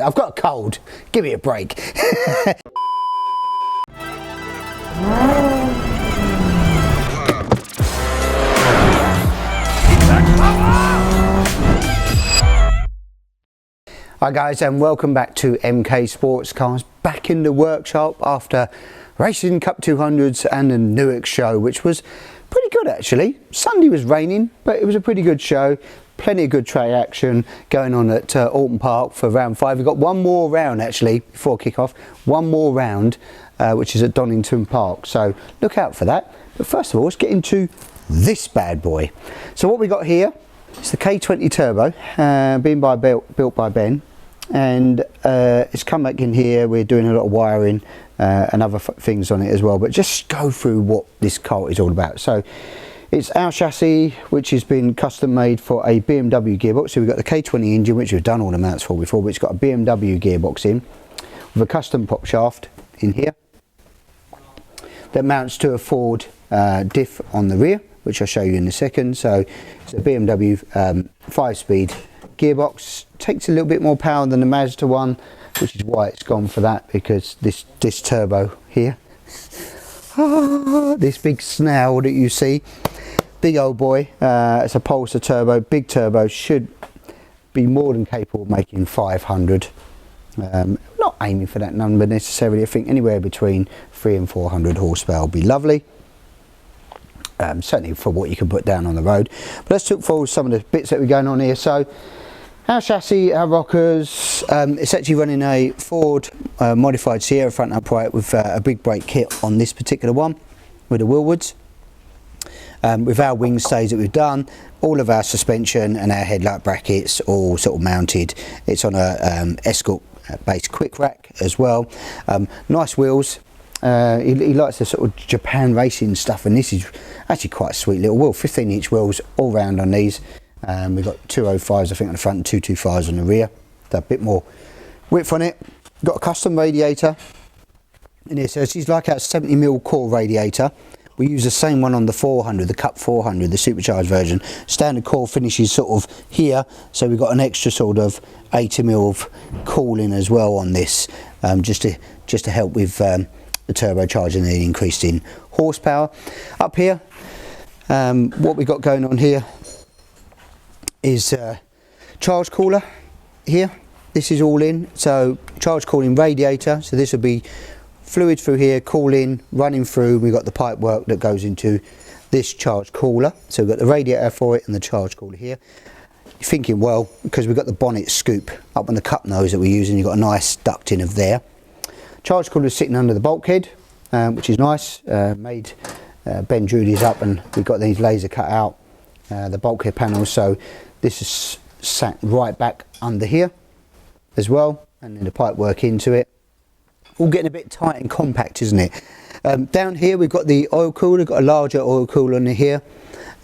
I've got a cold. Give me a break. Hi guys, and welcome back to MK Sportscars. Back in the workshop after Racing Cup 200s and the Newark show, which was pretty good actually. Sunday was raining, but it was a pretty good show. Plenty of good track action going on at Alton Park for round 5. We've got one more round actually before kick-off. One more round, which is at Donington Park. So look out for that. But first of all, let's get into this bad boy. So what we got here is the K20 Turbo, built by Ben. And it's come back in here. We're doing a lot of wiring and other things on it as well. But just go through what this cart is all about. So it's our chassis, which has been custom made for a BMW gearbox. So we've got the K20 engine, which we've done all the mounts for before, but it's got a BMW gearbox in with a custom pop shaft in here that mounts to a Ford diff on the rear, which I'll show you in a second. So it's a BMW 5-speed gearbox. Takes a little bit more power than the Mazda one, which is why it's gone for that, because this turbo here, this big snout that you see, big old boy, it's a Pulsar turbo, big turbo, should be more than capable of making 500. Not aiming for that number necessarily. I think anywhere between 300 and 400 horsepower would be lovely. Certainly for what you can put down on the road. But let's talk forward some of the bits that we're going on here. So our chassis, our rockers, it's actually running a Ford modified Sierra front upright with a big brake kit on this particular one with the Willwoods. With our wing stays that we've done, all of our suspension and our headlight brackets all sort of mounted. It's on a Escort based quick rack as well. Nice wheels. He likes the sort of Japan racing stuff, and this is actually quite a sweet little wheel. 15-inch wheels all round on these. We've got 205s I think on the front and 225s on the rear. A bit more width on it. Got a custom radiator in here. So she's like our 70mm core radiator. We use the same one on the 400, the Cup 400, the supercharged version. Standard core finishes sort of here, so we've got an extra sort of 80mm of cooling as well on this, just to help with the turbocharging and the increase in horsepower. Up here, what we got going on here is charge cooler here. This is all in, so charge cooling radiator, so this will be fluid through here, cooling, running through. We've got the pipe work that goes into this charge cooler. So we've got the radiator for it and the charge cooler here. You're thinking, well, because we've got the bonnet scoop up on the cup nose that we're using, you've got a nice ducting of there. Charge cooler is sitting under the bulkhead, which is nice. Ben drew these up and we've got these laser cut out, the bulkhead panels. So this is sat right back under here as well. And then the pipe work into it. All getting a bit tight and compact, isn't it? Down here we've got the oil cooler, got a larger oil cooler in here.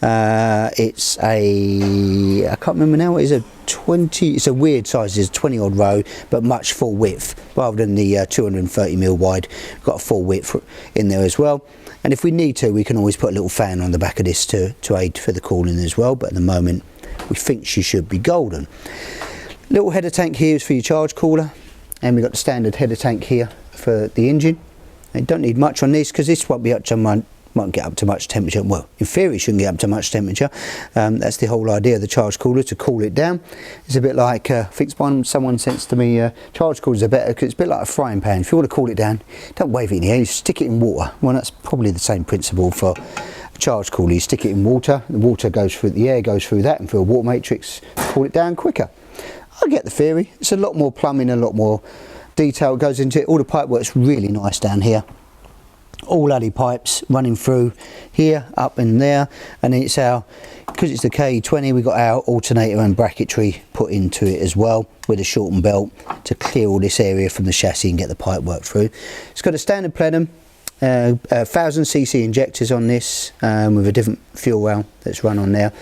It's a, I can't remember now, it's a 20, it's a weird size, it's a 20 odd row, but much full width, rather than the 230mm wide. We've got a full width in there as well. And if we need to, we can always put a little fan on the back of this to aid for the cooling as well, but at the moment we think she should be golden. Little header tank here is for your charge cooler, and we've got the standard header tank here for the engine. You don't need much on this because this won't get up to much temperature. Well, in theory, it shouldn't get up to much temperature. That's the whole idea of the charge cooler, to cool it down. It's a bit like, I think someone says to me, charge coolers are better because it's a bit like a frying pan. If you want to cool it down, don't wave it in the air, you stick it in water. Well, that's probably the same principle for a charge cooler. You stick it in water, the water goes through, the air goes through that and through a water matrix, cool it down quicker. I get the theory. It's a lot more plumbing, a lot more detail goes into it. All the pipe work's really nice down here. All alley pipes running through here, up and there, and then it's our, because it's the K20, we've got our alternator and bracketry put into it as well with a shortened belt to clear all this area from the chassis and get the pipe work through. It's got a standard plenum, 1000cc injectors on this, with a different fuel rail that's run on there,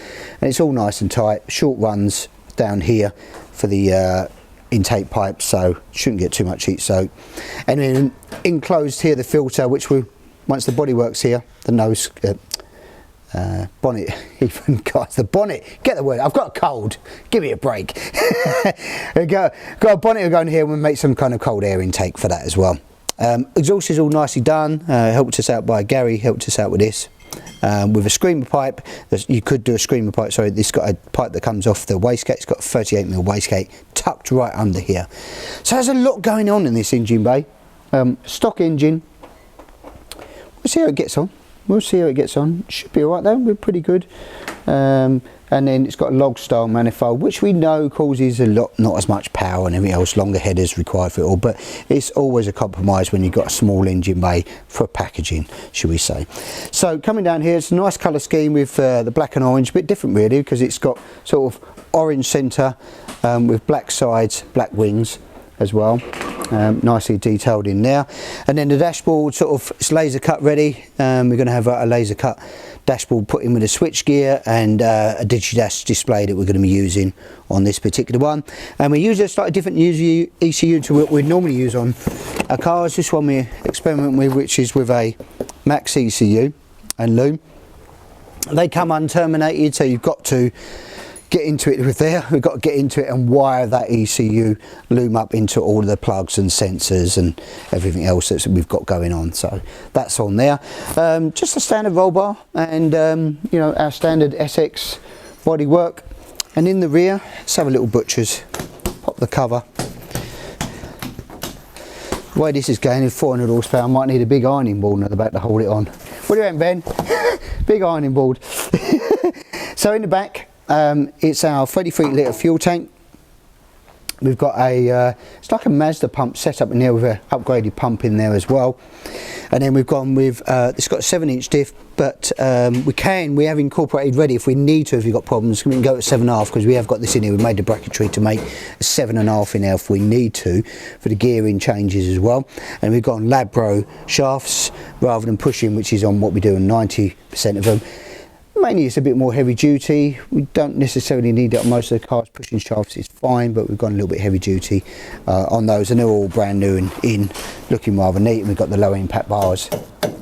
and it's all nice and tight. Short runs down here for the intake pipes, so shouldn't get too much heat soak. And then enclosed here the filter, which we, once the bodywork's here, the nose bonnet, even guys, the bonnet, get the word, I've got a cold, give me a break. got a bonnet going here, we'll make some kind of cold air intake for that as well. Exhaust is all nicely done, helped us out by Gary, helped us out with this. With a screamer pipe, you could do a screamer pipe, sorry, this got a pipe that comes off the wastegate, it's got a 38mm wastegate tucked right under here. So there's a lot going on in this engine bay. Stock engine, we'll see how it gets on. We'll see how it gets on. Should be alright though, we're pretty good. And then it's got a log style manifold, which we know causes a lot, not as much power and everything else, longer headers required for it all, but it's always a compromise when you've got a small engine bay for packaging, should we say. So coming down here, it's a nice colour scheme with the black and orange, a bit different really, because it's got sort of orange centre with black sides, black wings as well. Nicely detailed in there, and then the dashboard sort of, it's laser cut ready. We're going to have a laser cut dashboard put in with a switch gear and a digidash display that we're going to be using on this particular one, and we use a slightly different ECU to what we'd normally use on our cars. This one we experiment with, which is with a max ECU and loom. They come unterminated, so you've got to get into it with there. We've got to get into it and wire that ECU loom up into all of the plugs and sensors and everything else that we've got going on. So that's on there. Just a standard roll bar and you know, our standard Essex body work. And in the rear, let's have a little butcher's. Pop the cover. The way this is going is 400 horsepower. I might need a big ironing board at the back to hold it on. What do you reckon, Ben? Big ironing board. So in the back, it's our 33 litre fuel tank. We've got a, it's like a Mazda pump set up in there with an upgraded pump in there as well. And then we've gone with, it's got a 7-inch diff, but we have incorporated ready if we need to, if we've got problems, we can go at 7.5 because we have got this in here. We've made the bracketry to make a 7.5 in there if we need to, for the gearing changes as well. And we've got Labro shafts rather than pushing, which is on what we do on 90% of them. Mainly it's a bit more heavy duty. We don't necessarily need it on most of the cars. Pushing shafts is fine, but we've gone a little bit heavy duty on those, and they're all brand new and in, looking rather neat. And we've got the low impact bars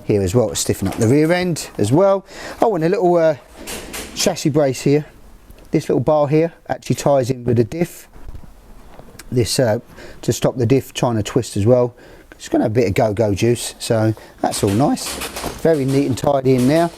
here as well to stiffen up the rear end as well. Oh, and a little chassis brace here. This little bar here actually ties in with the diff. This to stop the diff trying to twist as well. It's going to have a bit of go-go juice, so that's all nice. Very neat and tidy in there.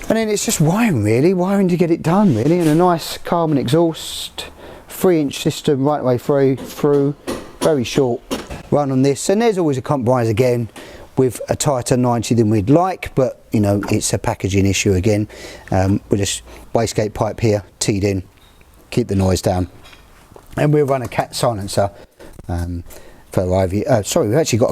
And then it's just wiring really, wiring to get it done really, and a nice carbon exhaust, 3-inch system right the way through, very short run on this. And there's always a compromise again with a tighter 90 than we'd like, but you know, it's a packaging issue again. With this wastegate pipe here, teed in, keep the noise down. And we'll run a cat silencer for Ivy. Sorry, we've actually got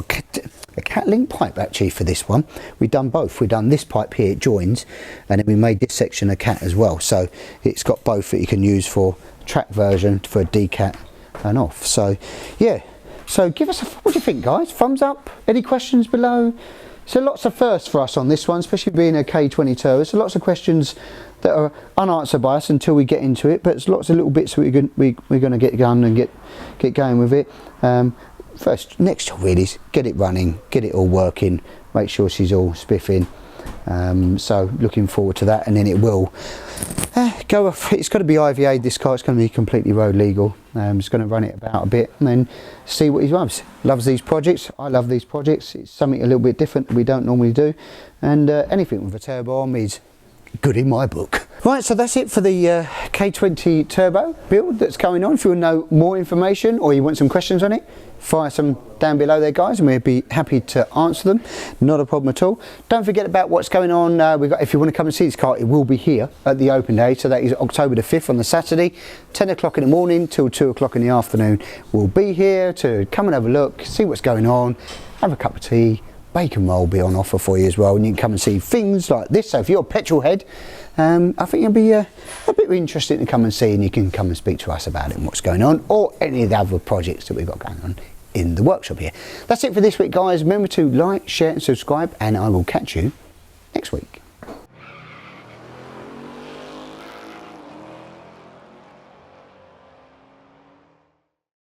a cat link pipe actually for this one. We've done both. We've done this pipe here, it joins, and then we made this section a cat as well. So it's got both that you can use for track version, for a decat and off. So yeah, so give us what do you think, guys? Thumbs up, any questions below? So lots of firsts for us on this one, especially being a K20 turbo. So lots of questions that are unanswered by us until we get into it, but there's lots of little bits that we're going to get done and get going with it. Next job really is get it running, get it all working, make sure she's all spiffing. So looking forward to that, and then it will go off. It's got to be IVA'd, this car. It's going to be completely road legal. Just going to run it about a bit and then see what he loves. Loves these projects. I love these projects. It's something a little bit different that we don't normally do, and anything with a turbo on is good in my book. Right, so that's it for the K20 turbo build that's going on. If you want to know more information or you want some questions on it, fire some down below there, guys, and we'd be happy to answer them. Not a problem at all. Don't forget about what's going on. We've got, if you want to come and see this car, it will be here at the open day. So that is October the 5th on the Saturday, 10 o'clock in the morning till 2 o'clock in the afternoon. We'll be here to come and have a look, see what's going on, have a cup of tea. Bacon roll will be on offer for you as well, and you can come and see things like this. So if you're a petrol head, I think it'll be a bit interesting to come and see, and you can come and speak to us about it and what's going on, or any of the other projects that we've got going on in the workshop here. That's it for this week, guys. Remember to like, share and subscribe, and I will catch you next week.